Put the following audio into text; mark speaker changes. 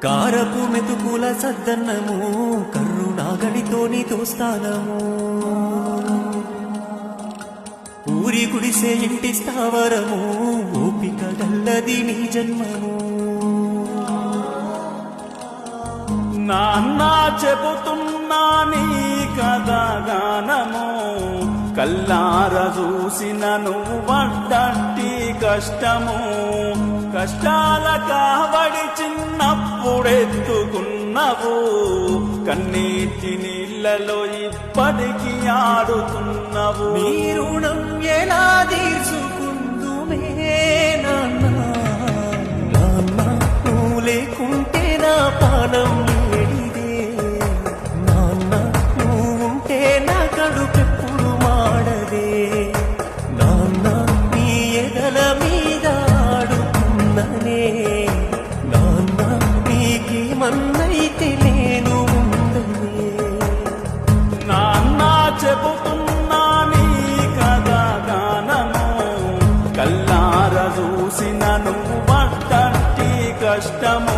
Speaker 1: కారపు మెతుకుల సద్దన్నము కరుణాగడితోని దోస్తానము ఊరి గుడిసే ఇంటి స్థావరము ఓపిక గల్లది నీ జన్మము
Speaker 2: నాన్న చెబుతున్నా నీ కథగానము కల్లార చూసిన నువ్వు పడ్డట్టి కష్టము కష్టాల కావడి చిన్నప్పుడెత్తుకున్నవు కన్నీటి నీళ్ళలో ఇప్పటికి ఆడుతున్నవు
Speaker 1: నీ రుణం ఎలా తీర్చుకుందుమే నాన్న నాన్న నువ్వు లేకుంటే నా పానం ఏడిదే నాన్న నువ్వుంటే నా కడుపెప్పుడు మాడదే నాన్న నీ ఎదల మీద ఆడుతున్ననే నాన్న నీకేమన్నైతే నేను ఉండనే
Speaker 2: నాన్న చెబుతున్నా నీ కథగానము కల్లార చూసిన నువ్వు పడ్డట్టి కష్టము